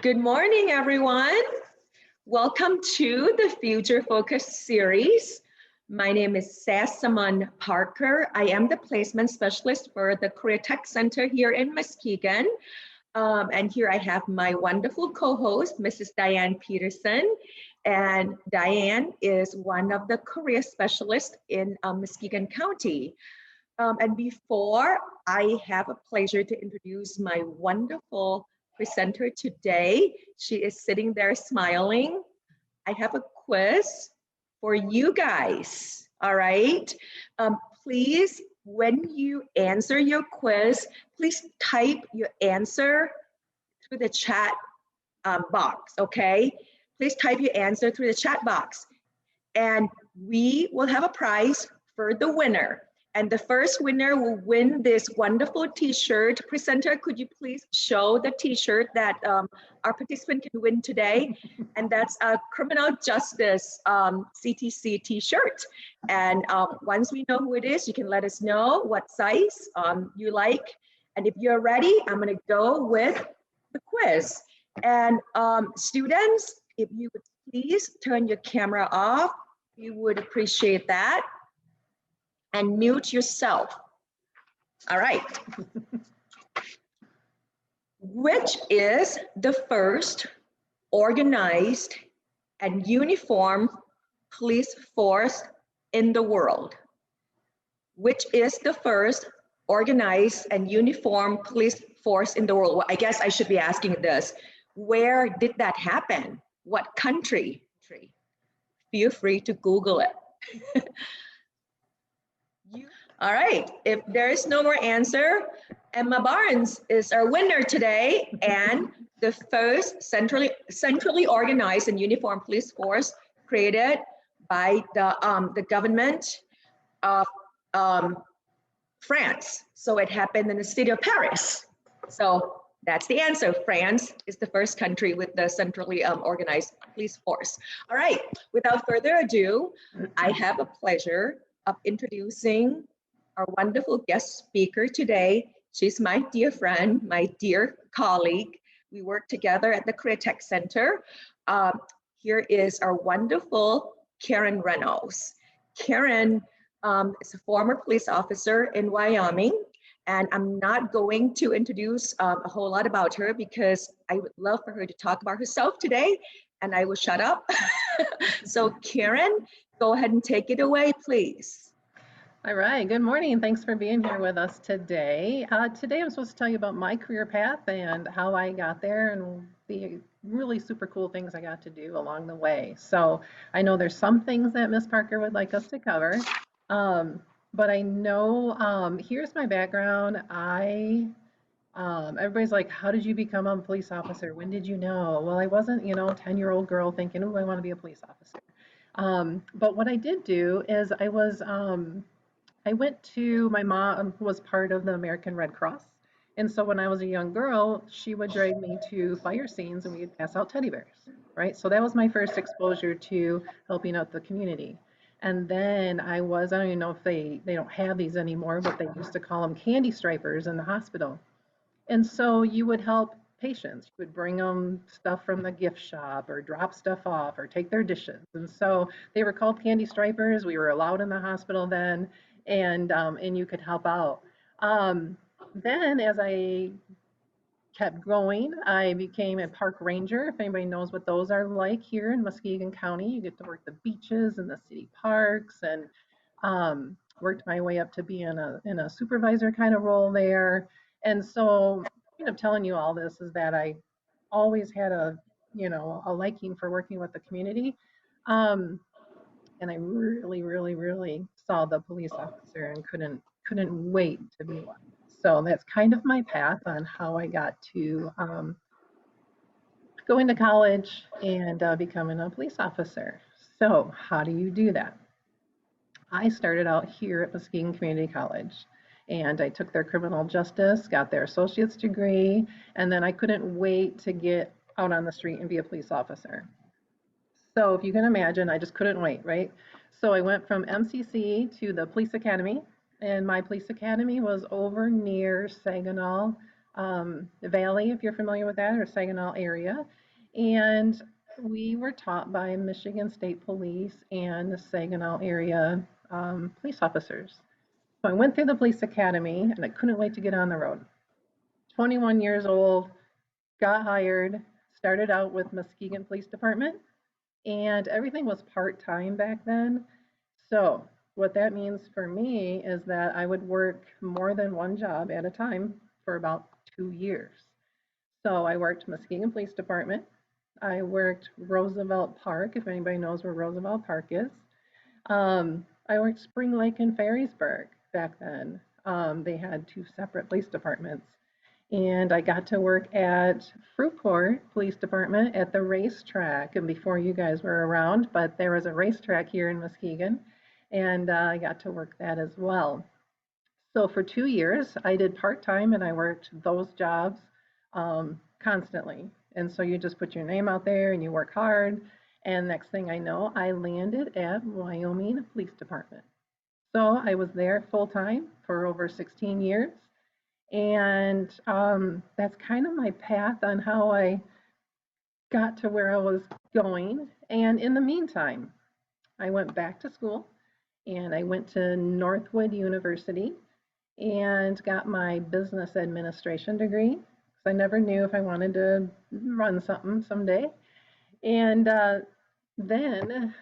Good morning, everyone. Welcome to the Future Focus series. My name is Sassamon Parker. I am the placement specialist for the Career Tech Center here in Muskegon. And here I have my wonderful co-host, Mrs. Diane Peterson. And Diane is one of the career specialists in Muskegon County. And before I have a pleasure to introduce my wonderful presenter today, she is sitting there smiling. I have a quiz for you guys, all right? Please, when you answer your quiz, please type your answer through the chat box, okay? Please type your answer through the chat box. And we will have a prize for the winner. And the first winner will win this wonderful t-shirt. Presenter, could you please show the t-shirt that our participant can win today? And that's a Criminal Justice CTC t-shirt. And once we know who it is, you can let us know what size you like. And if you're ready, I'm gonna go with the quiz. And students, if you would please turn your camera off, we would appreciate that. And mute yourself. All right. Which is the first organized and uniform police force in the world? Which is the first organized and uniform police force in the world? Well, I guess I should be asking this. Where did that happen? What country? Feel free to Google it. All right, if there is no more answer, Emma Barnes is our winner today, and the first centrally organized and uniformed police force created by the government of France. So it happened in the city of Paris. So that's the answer. France is the first country with the centrally organized police force. All right, without further ado, I have a pleasure of introducing our wonderful guest speaker today. She's my dear friend, my dear colleague. We work together at the Career Tech Center. Here is our wonderful Karen Reynolds. Karen is a former police officer in Wyoming, and I'm not going to introduce a whole lot about her because I would love for her to talk about herself today, and I will shut up. So Karen, go ahead and take it away, please. All right, good morning. Thanks for being here with us today. Today I'm supposed to tell you about my career path and how I got there and the really super cool things I got to do along the way. So I know there's some things that Miss Parker would like us to cover, but I know, here's my background. Everybody's like, how did you become a police officer? When did you know? Well, I wasn't, 10-year-old girl thinking, oh, I want to be a police officer. But what I did do is I went to, my mom was part of the American Red Cross. And so when I was a young girl, she would drive me to fire scenes and we would pass out teddy bears, right? So that was my first exposure to helping out the community. And then I don't even know if they don't have these anymore, but they used to call them candy stripers in the hospital. And so you would help patients. You would bring them stuff from the gift shop or drop stuff off or take their dishes. And so they were called candy stripers. We were allowed in the hospital then, and you could help out. Then as I kept going, I became a park ranger. If anybody knows what those are like here in Muskegon County, you get to work the beaches and the city parks, and worked my way up to be in a supervisor kind of role there. And so, telling you all this is that I always had a liking for working with the community. And I really, really, really saw the police officer and couldn't wait to be one. So that's kind of my path on how I got to going to college and becoming a police officer. So how do you do that? I started out here at Muskegon Community College, and I took their criminal justice, got their associate's degree, and then I couldn't wait to get out on the street and be a police officer. So if you can imagine, I just couldn't wait, right? So I went from MCC to the police academy, and my police academy was over near Saginaw, Valley, if you're familiar with that, or Saginaw area. And we were taught by Michigan State Police and the Saginaw area police officers. So I went through the police academy and I couldn't wait to get on the road. 21 years old, got hired, started out with Muskegon Police Department, and everything was part-time back then. So what that means for me is that I would work more than one job at a time for about 2 years. So I worked Muskegon Police Department. I worked Roosevelt Park, if anybody knows where Roosevelt Park is. I worked Spring Lake and Ferrysburg back then. They had two separate police departments. And I got to work at Fruitport Police Department at the racetrack, and before you guys were around, but there was a racetrack here in Muskegon, and I got to work that as well. So for 2 years, I did part-time and I worked those jobs constantly. And so you just put your name out there and you work hard. And next thing I know, I landed at Wyoming Police Department. So I was there full-time for over 16 years. And that's kind of my path on how I got to where I was going. And in the meantime, I went back to school and I went to Northwood University and got my business administration degree because I never knew if I wanted to run something someday. And then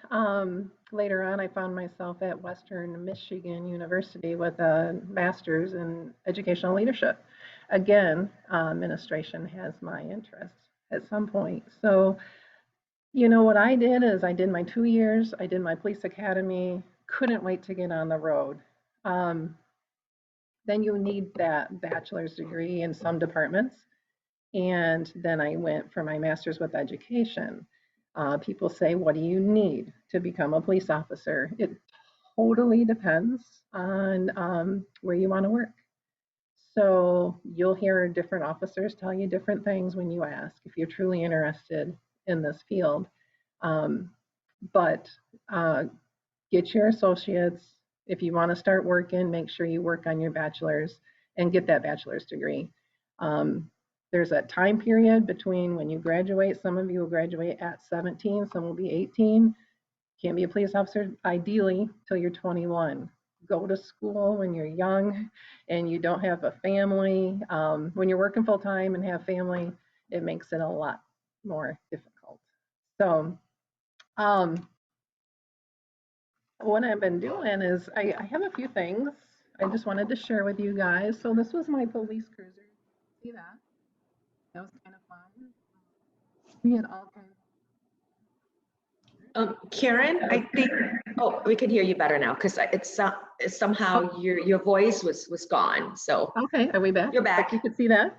later on, I found myself at Western Michigan University with a master's in educational leadership. Again, administration has my interest at some point. So, what I did is I did my 2 years, I did my police academy, couldn't wait to get on the road. Um, then you need that bachelor's degree in some departments. And then I went for my master's with education. People say, what do you need to become a police officer? It totally depends on where you want to work. So you'll hear different officers tell you different things when you ask if you're truly interested in this field. Um, but get your associates. If you want to start working, make sure you work on your bachelor's and get that bachelor's degree. Um, there's a time period between when you graduate. Some of you will graduate at 17, some will be 18. Can't be a police officer ideally till you're 21. Go to school when you're young and you don't have a family. When you're working full time and have family, it makes it a lot more difficult. So what I've been doing is I have a few things I just wanted to share with you guys. So this was my police cruiser. See that? That was kind of fun. We had all kinds Karen, I think, oh, we can hear you better now because it's somehow your voice was gone. So Okay, are we back? you're back. You could see that?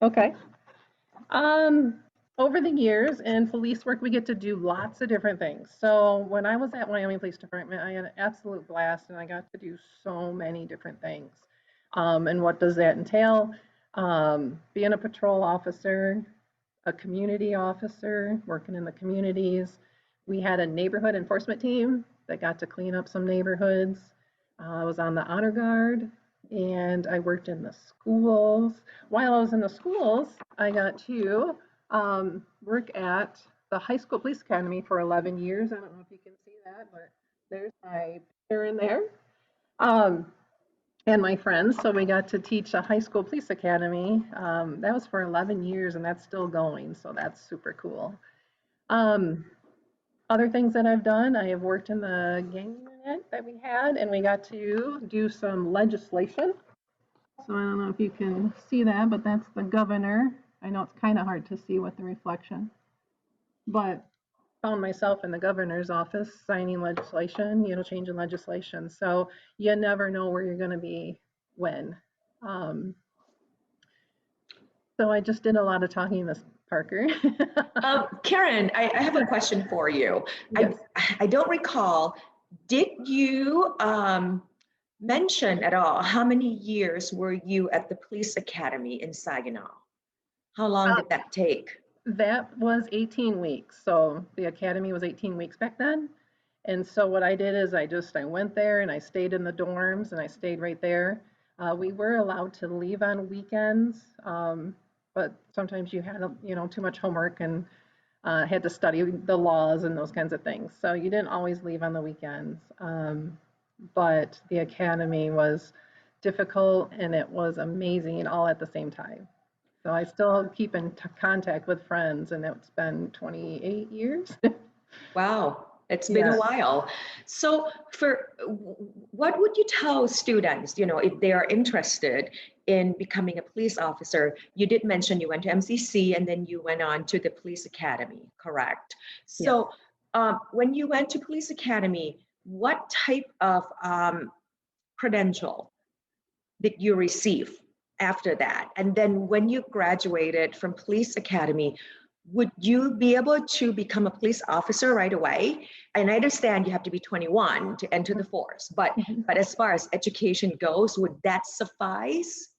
Okay. Over the years in police work, we get to do lots of different things. So when I was at Wyoming Police Department, I had an absolute blast and I got to do so many different things. And what does that entail? Being a patrol officer, a community officer, working in the communities. We had a neighborhood enforcement team that got to clean up some neighborhoods. I was on the honor guard and I worked in the schools. While I was in the schools, I got to work at the high school police academy for 11 years. I don't know if you can see that, but there's my picture in there. And my friends, so we got to teach a high school police academy. That was for 11 years and that's still going, so that's super cool. Other things that I've done, I have worked in the gang unit that we had, and we got to do some legislation. So I don't know if you can see that, but that's the governor. I know it's kind of hard to see with the reflection, but found myself in the governor's office signing legislation, changing legislation. So you never know where you're going to be when. So I just did a lot of talking, Miss Parker. Karen, I have a question for you. Yes. I don't recall, did you mention at all how many years were you at the police academy in Saginaw? How long did that take? That was 18 weeks. So the academy was 18 weeks back then. And so what I did is I went there and I stayed in the dorms and I stayed right there. We were allowed to leave on weekends, but sometimes you had, too much homework and had to study the laws and those kinds of things. So you didn't always leave on the weekends. But the academy was difficult and it was amazing all at the same time. So I still keep in contact with friends, and it's been 28 years. Wow, it's been a Yeah. while. So what would you tell students, if they are interested in becoming a police officer? You did mention you went to MCC and then you went on to the police academy, correct? Yes. So when you went to police academy, what type of credential did you receive after that? And then when you graduated from police academy, would you be able to become a police officer right away? And I understand you have to be 21 to enter the force, but Mhm. as far as education goes, would that suffice?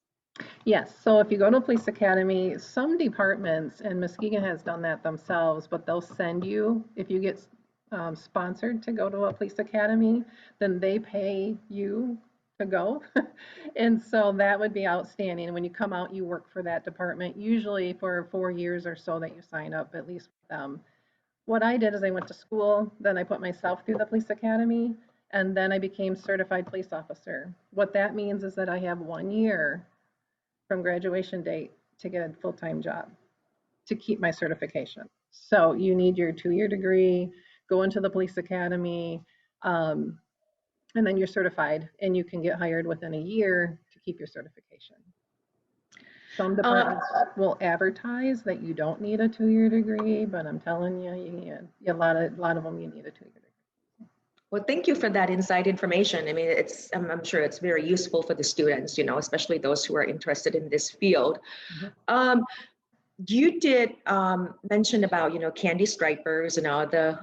Yes. So if you go to police academy, some departments, and Muskegon has done that themselves, but they'll send you, if you get sponsored to go to a police academy, then they pay you to go. And so that would be outstanding. And when you come out, you work for that department, usually for 4 years or so that you sign up, at least with them. What I did is I went to school, then I put myself through the police academy, and then I became certified police officer. What that means is that I have 1 year from graduation date to get a full-time job to keep my certification. So you need your 2-year degree, go into the police academy, um, and then you're certified, and you can get hired within a year to keep your certification. Some Um, departments will advertise that you don't need a 2-year degree, but I'm telling you, you need a lot of them you need a 2-year degree. well, thank you for that inside information. I mean, I'm sure it's very useful for the students, especially those who are interested in this field. Mhm. Um, you did mention about, candy stripers and all the,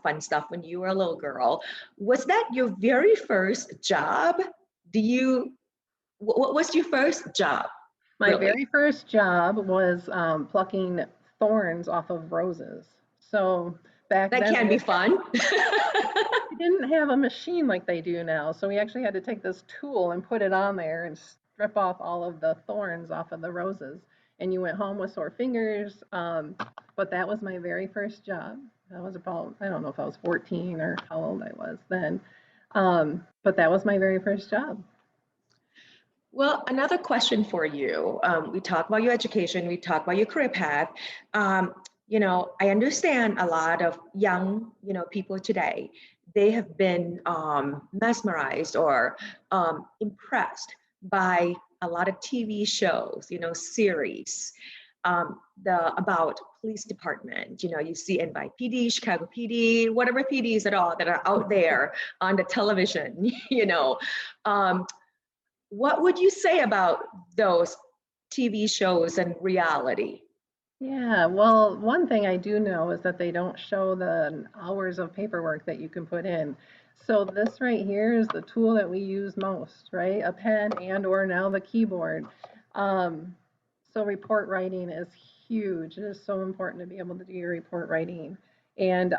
fun stuff when you were a little girl. Was that your very first job? What was your first job, My really? very first job was plucking thorns off of roses. So back That then, can be fun. we didn't have a machine like they do now. So we actually had to take this tool and put it on there and strip off all of the thorns off of the roses. And you went home with sore fingers. But that was my very first job. That was about, I don't know if I was 14 or how old I was then. But that was my very first job. Well, another question for you. We talk about your education, we talk about your career path. I understand a lot of young, people today, they have been mesmerized or impressed by a lot of TV shows, series, about police department. You see NYPD, Chicago PD, whatever PDs at all that are out there on the television, Um, what would you say about those TV shows and reality? Yeah, well, one thing I do know is that they don't show the hours of paperwork that you can put in. So this right here is the tool that we use most, right? A pen and or now the keyboard. Um, so report writing is huge. It is so important to be able to do your report writing. And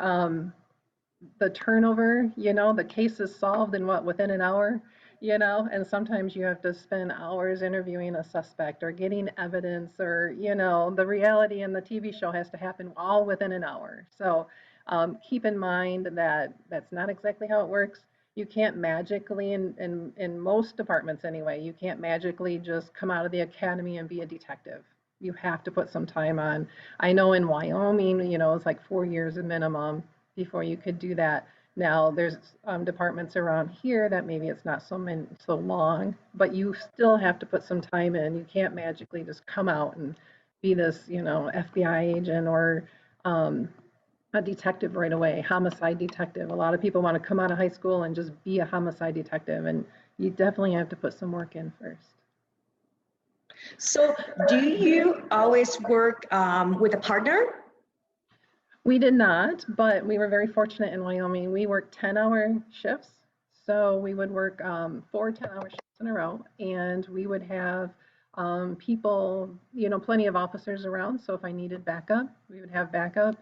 the turnover, the case is solved in what, within an hour, and sometimes you have to spend hours interviewing a suspect or getting evidence or, the reality in the TV show has to happen all within an hour. So keep in mind that that's not exactly how it works. You can't magically, in most departments anyway, you can't magically just come out of the academy and be a detective. You have to put some time on. I know in Wyoming, it's like 4 years a minimum before you could do that. Now, there's departments around here that maybe it's not so long, but you still have to put some time in. You can't magically just come out and be this, FBI agent or a detective right away, homicide detective. A lot of people want to come out of high school and just be a homicide detective, and you definitely have to put some work in first. So, do you always work with a partner? We did not, but we were very fortunate in Wyoming. We worked 10-hour shifts. So we would work 4 10-hour shifts in a row, and we would have people, plenty of officers around. So if I needed backup, we would have backup.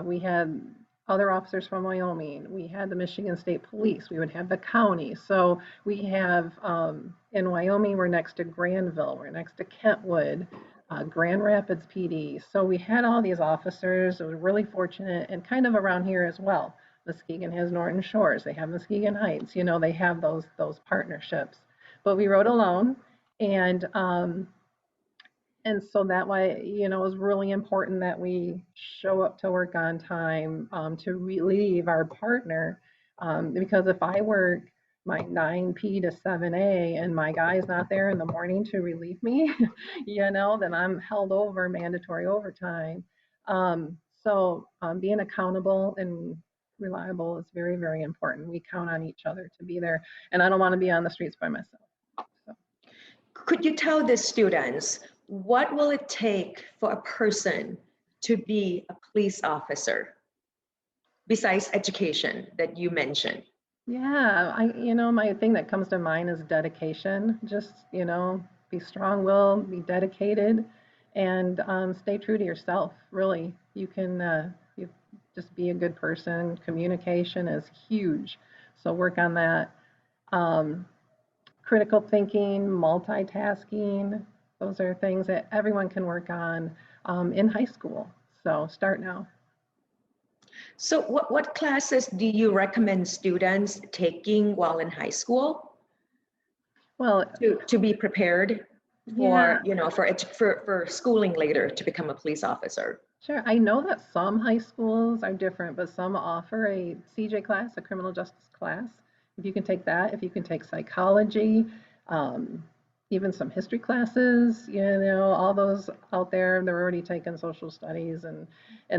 We had other officers from Wyoming. We had the Michigan State Police. We would have the county. So we have in Wyoming, we're next to Granville, we're next to Kentwood, Grand Rapids PD. So we had all these officers. It was really fortunate, and kind of around here as well. Muskegon has Norton Shores. They have Muskegon Heights. You know, they have those partnerships. But we rode alone, and so that way, you know, it was really important that we show up to work on time to relieve our partner. Because if I work my 9P to 7A and my guy's not there in the morning to relieve me, you know, then I'm held over mandatory overtime. Being accountable and reliable is very, very important. We count on each other to be there, and I don't want to be on the streets by myself. So. Could you tell the students what will it take for a person to be a police officer besides education that you mentioned? Yeah, you know, my thing that comes to mind is dedication. Just, you know, be strong-willed, be dedicated, and stay true to yourself. Really, you just be a good person. Communication is huge, so work on that. Um, Critical thinking, multitasking, those are things that everyone can work on in high school. So start now. So what classes do you recommend students taking while in high school Well, to be prepared yeah, for, you know, for schooling later to become a police officer? sure. I know that some high schools are different, but some offer a CJ class, a criminal justice class. If you can take that, if you can take psychology, um, even some history classes, you know, all those out there, they're already taking social studies and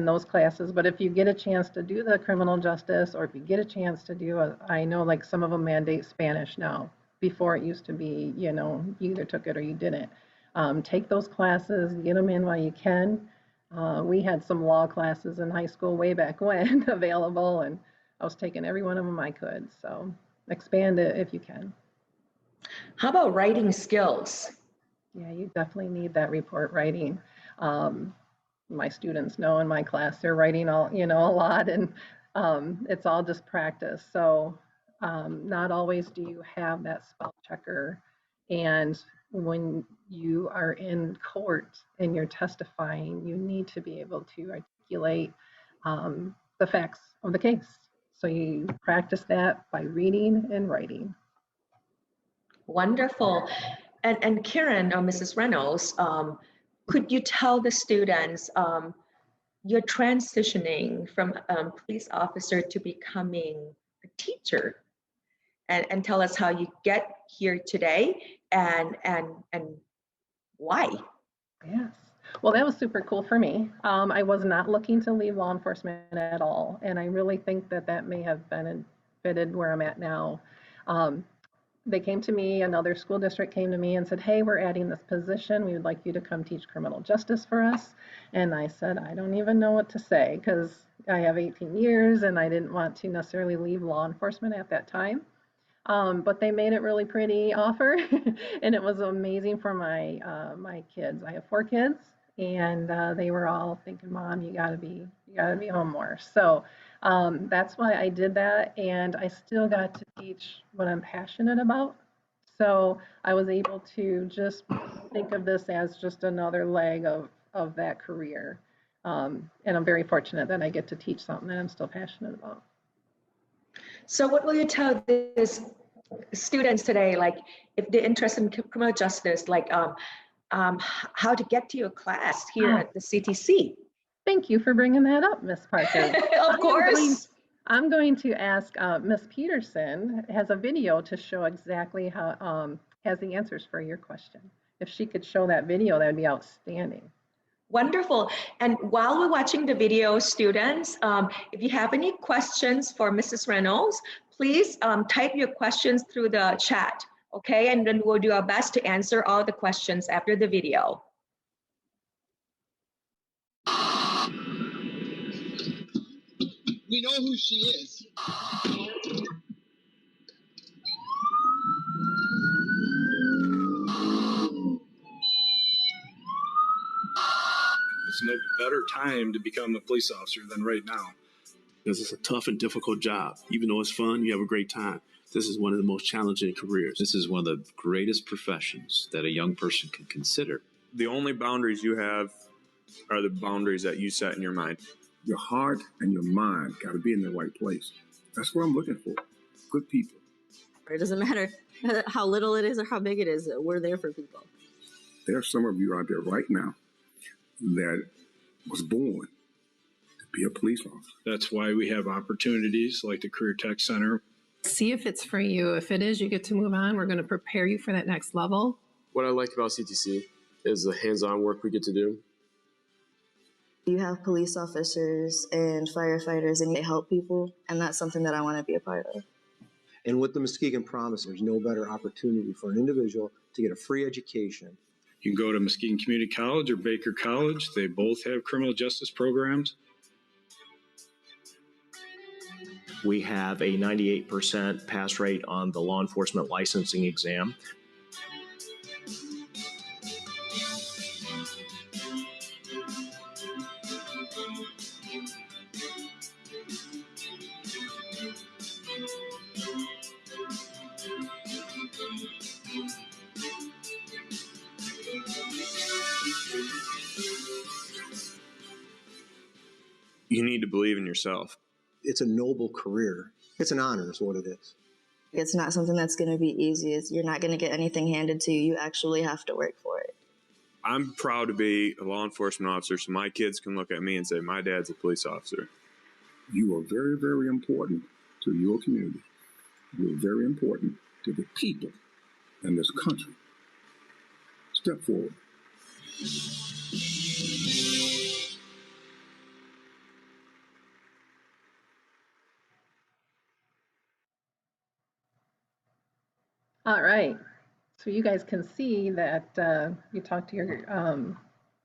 those classes. But if you get a chance to do the criminal justice, or if you get a chance to do I know like some of them mandate Spanish now. Before it used to be, you know, you either took it or you didn't. Take those classes, get them in while you can. We had some law classes in high school way back when available, and I was taking every one of them I could. So expand it if you can. How about writing skills? Yeah, you definitely need that report writing. Um, my students know in my class they're writing all, you know, a lot, and it's all just practice. So not always do you have that spell checker, and when you are in court and you're testifying, you need to be able to articulate the facts of the case. So you practice that by reading and writing. Wonderful. And Karen or Mrs. Reynolds, could you tell the students you're transitioning from police officer to becoming a teacher, and tell us how you get here today and why? Yes. Well, that was super cool for me. I was not looking to leave law enforcement at all, and I really think that that may have benefited where I'm at now. Um, they came to me, another school district came to me and said, "Hey, we're adding this position. We would like you to come teach criminal justice for us." And I said, "I don't even know what to say because I have 18 years and I didn't want to necessarily leave law enforcement at that time." But they made it really pretty offer, and it was amazing for my kids. I have 4 kids, and they were all thinking, "Mom, you gotta be home more." So that's why I did that, and I still got to teach what I'm passionate about. So I was able to just think of this as just another leg of that career. And I'm very fortunate that I get to teach something that I'm still passionate about. So what will you tell these students today, like if they're interested in criminal justice, like how to get to your class here Oh, at the CTC? thank you for bringing that up, Miss Parker. Of I am going course. I'm going to ask Miss Peterson has a video to show exactly how has the answers for your question. If she could show that video, that would be outstanding. Wonderful. And while we're watching the video, students, if you have any questions for Mrs. Reynolds, please type your questions through the chat, okay? And then we'll do our best to answer all the questions after the video. We know who she is. There's no better time to become a police officer than right now. because it's a tough and difficult job. Even though it's fun, you have a great time. This is one of the most challenging careers. This is one of the greatest professions that a young person can consider. The only boundaries you have are the boundaries that you set in your mind. Your heart and your mind got to be in the right place. That's what I'm looking for. Good people. It doesn't matter how little it is or how big it is. We're there for people. There are some of you out there right now that was born to be a police officer. That's why we have opportunities like the Career Tech Center. See if it's for you. If it is, you get to move on. We're going to prepare you for that next level. What I like about CTC is the hands-on work we get to do. You have police officers and firefighters and they help people, and that's something that I want to be a part of. And with the Muskegon Promise, there's no better opportunity for an individual to get a free education. You can go to Muskegon Community College or Baker College. They both have criminal justice programs. We have a 98% pass rate on the law enforcement licensing exam. You need to believe in yourself. It's a noble career. It's an honor is what it is. It's not something that's going to be easy. You're not going to get anything handed to you. You actually have to work for it. I'm proud to be a law enforcement officer so my kids can look at me and say, my dad's a police officer. You are very, very important to your community. You are very important to the people in this country. Step forward. All right. So you guys can see that you talk to your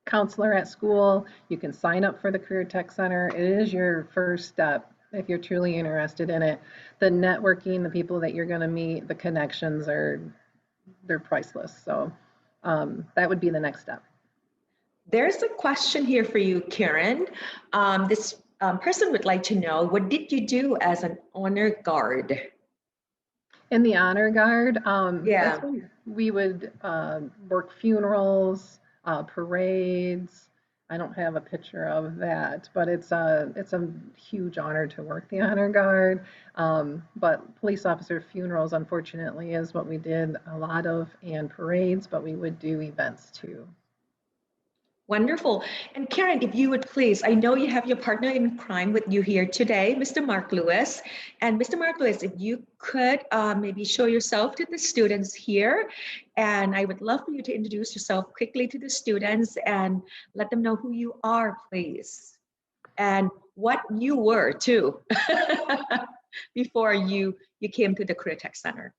counselor at school. You can sign up for the Career Tech Center. It is your first step if you're truly interested in it. The networking, the people that you're going to meet, the connections they're priceless. So that would be the next step. There's a question here for you, Karen. This person would like to know, what did you do as an honor guard? In the honor guard, that's when we would work funerals, parades. I don't have a picture of that, but it's a huge honor to work the honor guard. But police officer funerals, unfortunately, is what we did a lot of, and parades, but we would do events too. Wonderful. And Karen, if you would please, I know you have your partner in crime with you here today, Mr. Mark Lewis. And Mr. Mark Lewis, if you could maybe show yourself to the students here. And I would love for you to introduce yourself quickly to the students and let them know who you are, please. And what you were too, before you came to the Career Tech Center.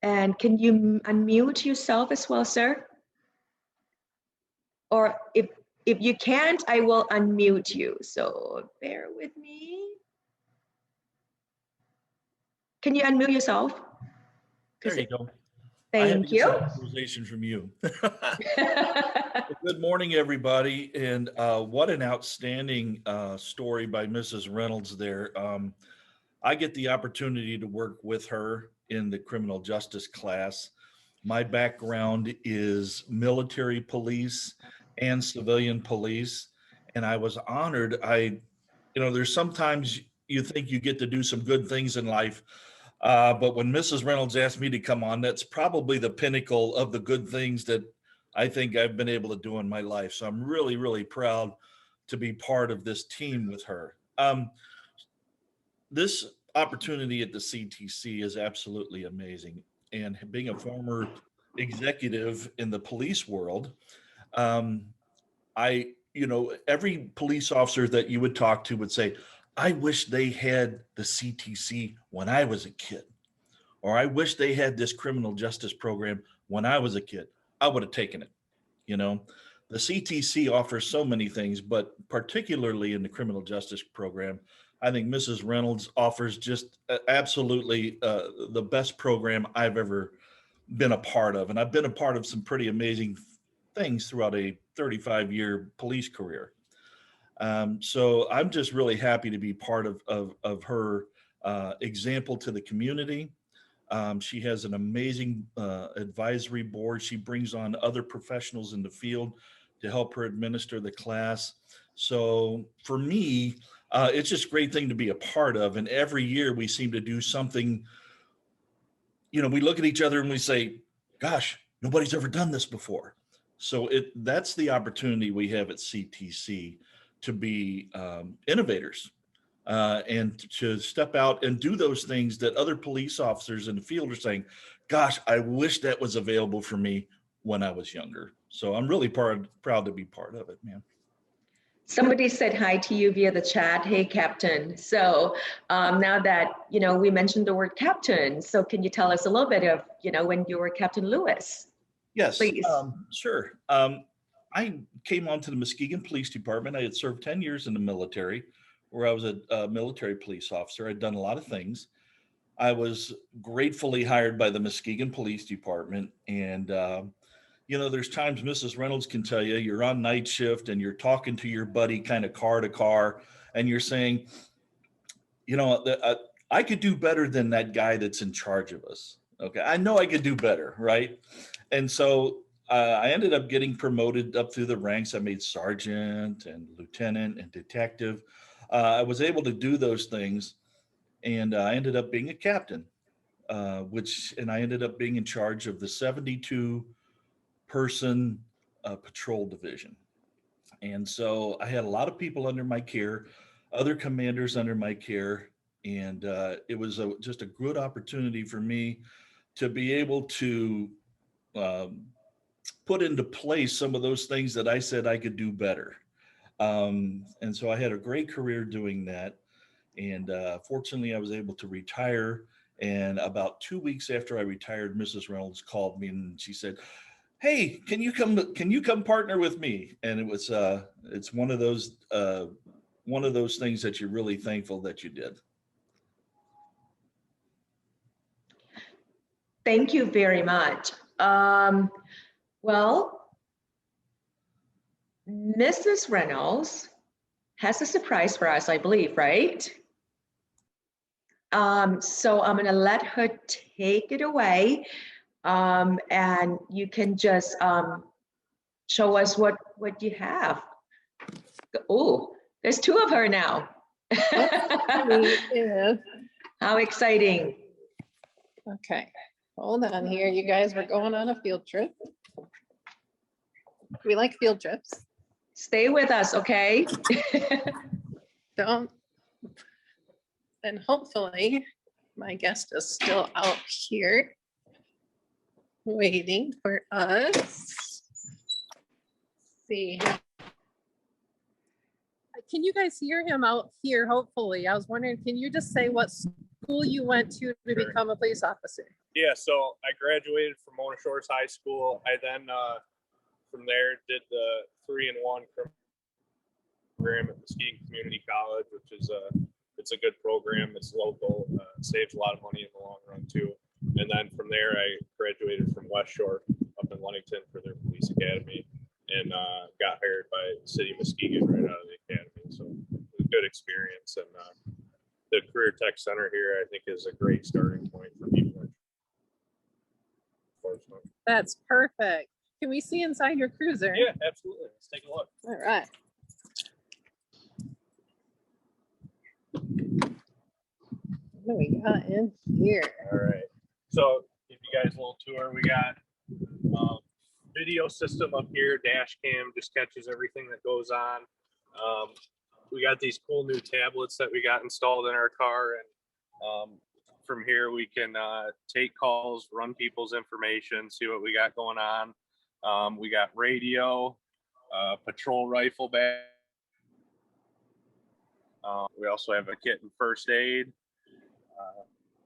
And can you unmute yourself as well, sir? Or if you can't, I will unmute you. So bear with me. Can you unmute yourself? There you go. Thank you. Authorization from you. Good morning, everybody. And what an outstanding story by Mrs. Reynolds there. I get the opportunity to work with her in the criminal justice class. My background is military police and civilian police, and I was honored. There's sometimes you think you get to do some good things in life, but when Mrs. Reynolds asked me to come on, that's probably the pinnacle of the good things that I think I've been able to do in my life. So I'm really, really proud to be part of this team with her. This opportunity at the CTC is absolutely amazing. And being a former executive in the police world, every police officer that you would talk to would say, I wish they had the CTC when I was a kid, or I wish they had this criminal justice program when I was a kid. I would have taken it. The CTC offers so many things, but particularly in the criminal justice program, I think Mrs. Reynolds offers just absolutely the best program I've ever been a part of. And I've been a part of some pretty amazing things throughout a 35-year police career. So I'm just really happy to be part of her example to the community. She has an amazing advisory board. She brings on other professionals in the field to help her administer the class. So for me, it's just a great thing to be a part of. And every year we seem to do something, you know, we look at each other and we say, gosh, nobody's ever done this before. So that's the opportunity we have at CTC to be innovators and to step out and do those things that other police officers in the field are saying, gosh, I wish that was available for me when I was younger. So I'm really proud to be part of it, man. Somebody said hi to you via the chat. Hey, Captain. So now that, you know, we mentioned the word captain, so can you tell us a little bit of, you know, when you were Captain Lewis? Yes, please. Sure. I came onto the Muskegon Police Department. I had served 10 years in the military, where I was a military police officer. I'd done a lot of things. I was gratefully hired by the Muskegon Police Department. And, you know, there's times Mrs. Reynolds can tell you, you're on night shift and you're talking to your buddy kind of car to car, and you're saying, you know, I could do better than that guy that's in charge of us. Okay, I know I could do better, right? And so I ended up getting promoted up through the ranks. I made sergeant and lieutenant and detective. I was able to do those things, and I ended up being a captain, and I ended up being in charge of the 72-person patrol division. And so I had a lot of people under my care, other commanders under my care, and it was just a good opportunity for me to be able to put into place some of those things that I said I could do better. And so I had a great career doing that. And fortunately, I was able to retire. And about 2 weeks after I retired, Mrs. Reynolds called me and she said, "Hey, can you come partner with me?" And it's one of those things that you're really thankful that you did. Thank you very much. Well, Mrs. Reynolds has a surprise for us, I believe, right? So I'm gonna let her take it away, and you can just show us what you have. Oh, there's two of her now. Yeah. How exciting. Okay, hold on here. You guys, we're going on a field trip. We like field trips. Stay with us, okay? Don't. And hopefully my guest is still out here waiting for us. Let's see. Can you guys hear him out here? Hopefully. I was wondering, can you just say what school you went to become a police officer? Yeah, so I graduated from Mona Shores High School. I then, from there, did the 3-in-1 program at Muskegon Community College, which is it's a good program. It's local, saves a lot of money in the long run too. And then from there, I graduated from West Shore up in Ludington for their police academy, and got hired by City of Muskegon right out of the academy. So it was a good experience, and the Career Tech Center here, I think, is a great starting point for people. That's perfect. Can we see inside your cruiser? Yeah, absolutely. Let's take a look. All right. What do we got in here? All right. So give you guys a little tour. We got video system up here. Dash cam just catches everything that goes on. We got these cool new tablets that we got installed in our car, and from here we can take calls, run people's information, see what we got going on. We got radio, patrol rifle bag. We also have a kit and first aid.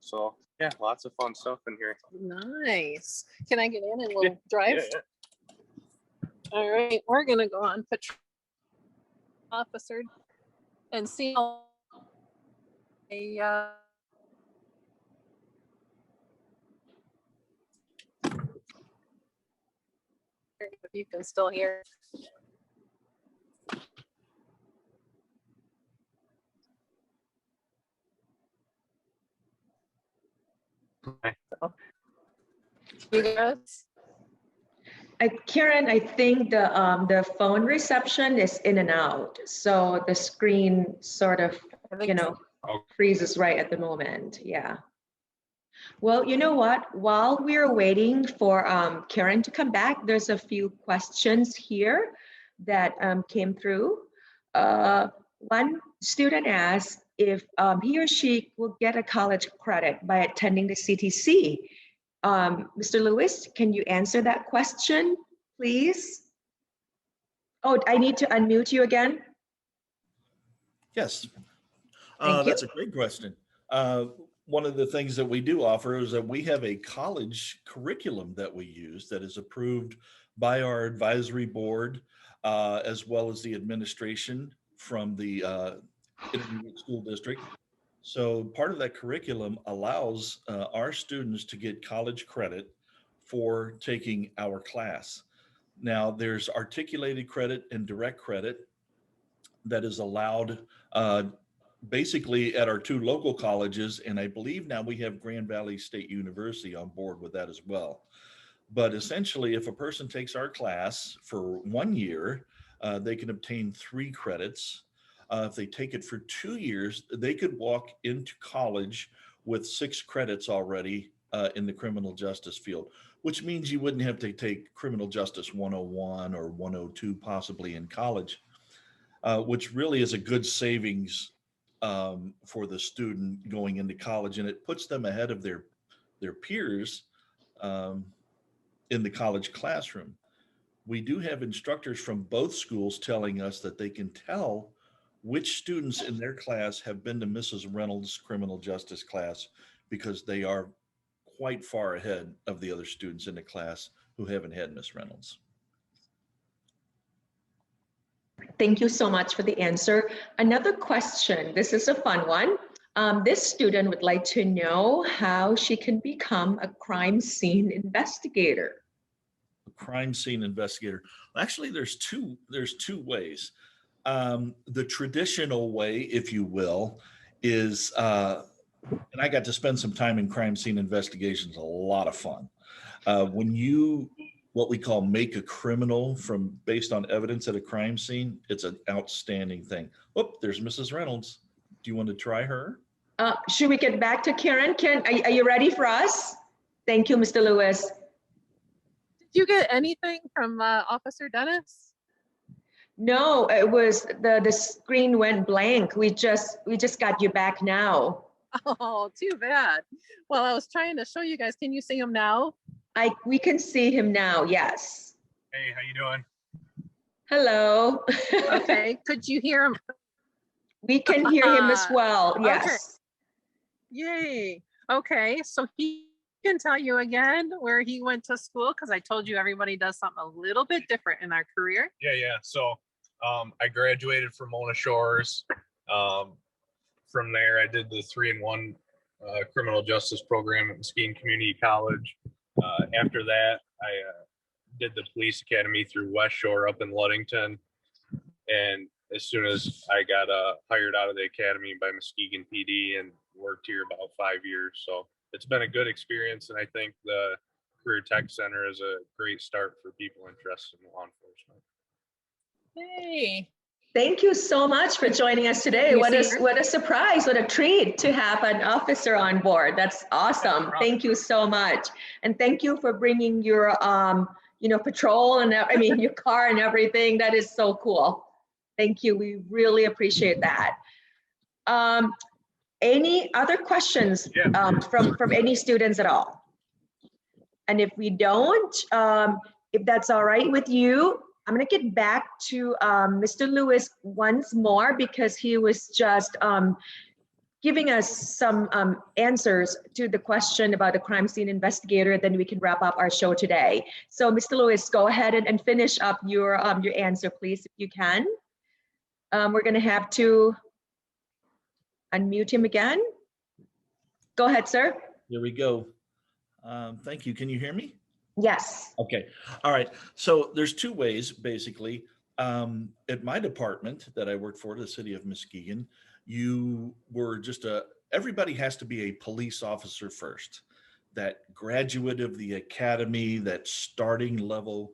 So yeah, lots of fun stuff in here. Nice. Can I get in and we'll drive? Yeah. All right, we're gonna go on patrol officer and see a if you can still hear. You guys? Karen, I think the phone reception is in and out, so the screen sort of, you know, freezes right at the moment. Yeah. Well, you know what? While we're waiting for Karen to come back, there's a few questions here that came through. One student asked if he or she will get a college credit by attending the CTC. Mr. Lewis, can you answer that question, please? Oh, I need to unmute you again. Yes, Thank you. that's a great question. One of the things that we do offer is that we have a college curriculum that we use that is approved by our advisory board, as well as the administration from the intermediate school district. So part of that curriculum allows our students to get college credit for taking our class. Now, there's articulated credit and direct credit that is allowed basically at our two local colleges, and I believe now we have Grand Valley State University on board with that as well. But essentially, if a person takes our class for 1 year, they can obtain 3 credits. If they take it for 2 years, they could walk into college with 6 credits already in the criminal justice field, which means you wouldn't have to take criminal justice 101 or 102 possibly in college, which really is a good savings for the student going into college, and it puts them ahead of their peers in the college classroom. We do have instructors from both schools telling us that they can tell which students in their class have been to Mrs. Reynolds' criminal justice class because they are quite far ahead of the other students in the class who haven't had Miss Reynolds. Thank you so much for the answer. Another question, this is a fun one. This student would like to know how she can become a crime scene investigator. A crime scene investigator. Actually, there's two ways. The traditional way, if you will, is, and I got to spend some time in crime scene investigations, a lot of fun. When you, what we call make a criminal from based on evidence at a crime scene, it's an outstanding thing. Oh, there's Mrs. Reynolds. Do you want to try her? Should we get back to Karen? Karen, are you ready for us? Thank you, Mr. Lewis. Did you get anything from Officer Dennis? No, it was the screen went blank. We just got you back now. Oh, too bad. Well, I was trying to show you guys. Can you see him now? We can see him now, yes. Hey, how you doing? Hello. Okay, could you hear him? We can hear him as well, yes. Okay. Yay. Okay, so he can tell you again where he went to school, because I told you everybody does something a little bit different in our career. Yeah. So I graduated from Mona Shores. From there, I did the 3-in-1 criminal justice program at Muskegon Community College. After that, I did the police academy through West Shore up in Ludington. And as soon as I got hired out of the academy by Muskegon PD and worked here about 5 years. So it's been a good experience. And I think the Career Tech Center is a great start for people interested in law enforcement. Hey. Thank you so much for joining us today. What a surprise, what a treat to have an officer on board. That's awesome. Thank you so much. And thank you for bringing your, patrol and your car and everything. That is so cool. Thank you. We really appreciate that. Any other questions from any students at all? And if we don't, if that's all right with you, I'm going to get back to Mr. Lewis once more because he was just giving us some answers to the question about the crime scene investigator. Then we can wrap up our show today. So, Mr. Lewis, go ahead and finish up your answer, please, if you can. We're going to have to unmute him again. Go ahead, sir. There we go. Thank you. Can you hear me? Yes. Okay. All right. So there's 2 ways, basically. At my department that I worked for, the city of Muskegon, you were just everybody has to be a police officer first. that graduate of the academy, that starting level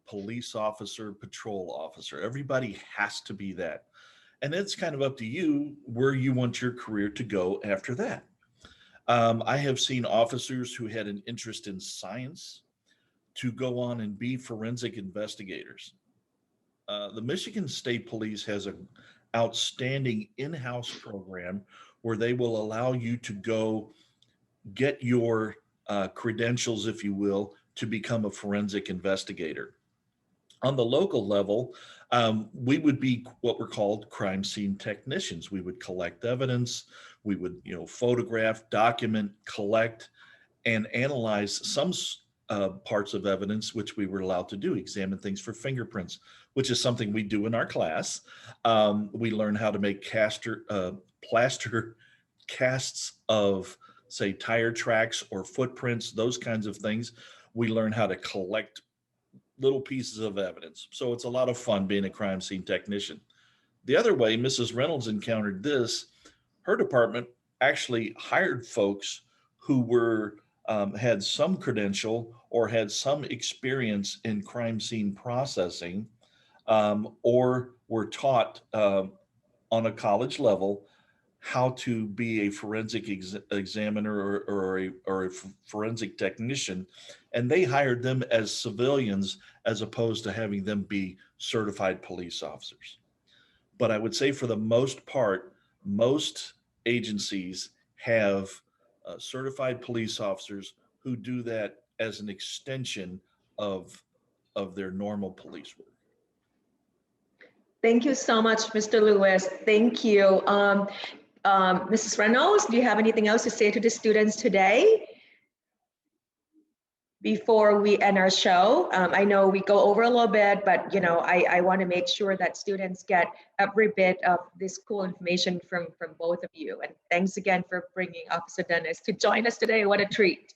police officer, patrol officer. Everybody has to be that. And it's kind of up to you where you want your career to go after that. I have seen officers who had an interest in science to go on and be forensic investigators. The Michigan State Police has an outstanding in-house program where they will allow you to go get your credentials, if you will, to become a forensic investigator. On the local level, we would be what were called crime scene technicians. We would collect evidence, we would, photograph, document, collect, and analyze some parts of evidence, which we were allowed to do, examine things for fingerprints, which is something we do in our class. We learn how to make plaster casts of, say, tire tracks or footprints, those kinds of things. We learn how to collect little pieces of evidence. So it's a lot of fun being a crime scene technician. The other way Mrs. Reynolds encountered this, her department actually hired folks who were had some credential or had some experience in crime scene processing, or were taught on a college level how to be a forensic examiner or a forensic technician, and they hired them as civilians as opposed to having them be certified police officers. But I would say for the most part, most agencies have certified police officers who do that as an extension of their normal police work. Thank you so much, Mr. Lewis. Thank you. Mrs. Reynolds, do you have anything else to say to the students today before we end our show? I know we go over a little bit, but I want to make sure that students get every bit of this cool information from both of you. And thanks again for bringing Officer Dennis to join us today. What a treat.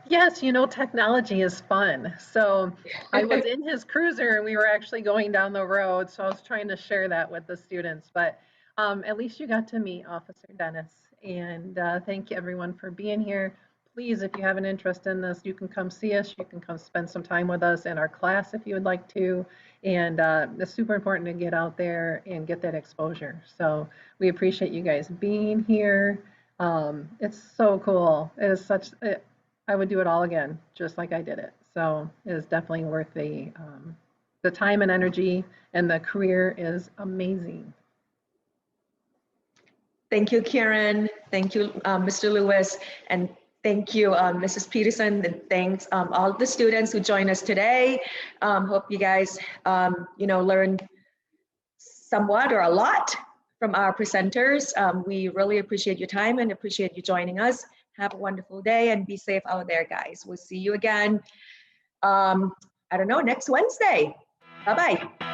Yes, technology is fun. So I was in his cruiser and we were actually going down the road. So I was trying to share that with the students, but at least you got to meet Officer Dennis. And thank you everyone for being here. Please, if you have an interest in this, you can come see us. You can come spend some time with us in our class if you would like to. And it's super important to get out there and get that exposure. So we appreciate you guys being here. It's so cool. It is I would do it all again, just like I did it. So it is definitely worth the time and energy, and the career is amazing. Thank you, Karen. Thank you, Mr. Lewis, and thank you, Mrs. Peterson, and thanks all the students who joined us today. Hope you guys, learned somewhat or a lot from our presenters. We really appreciate your time and appreciate you joining us. Have a wonderful day and be safe out there, guys. We'll see you again, I don't know, next Wednesday. Bye-bye.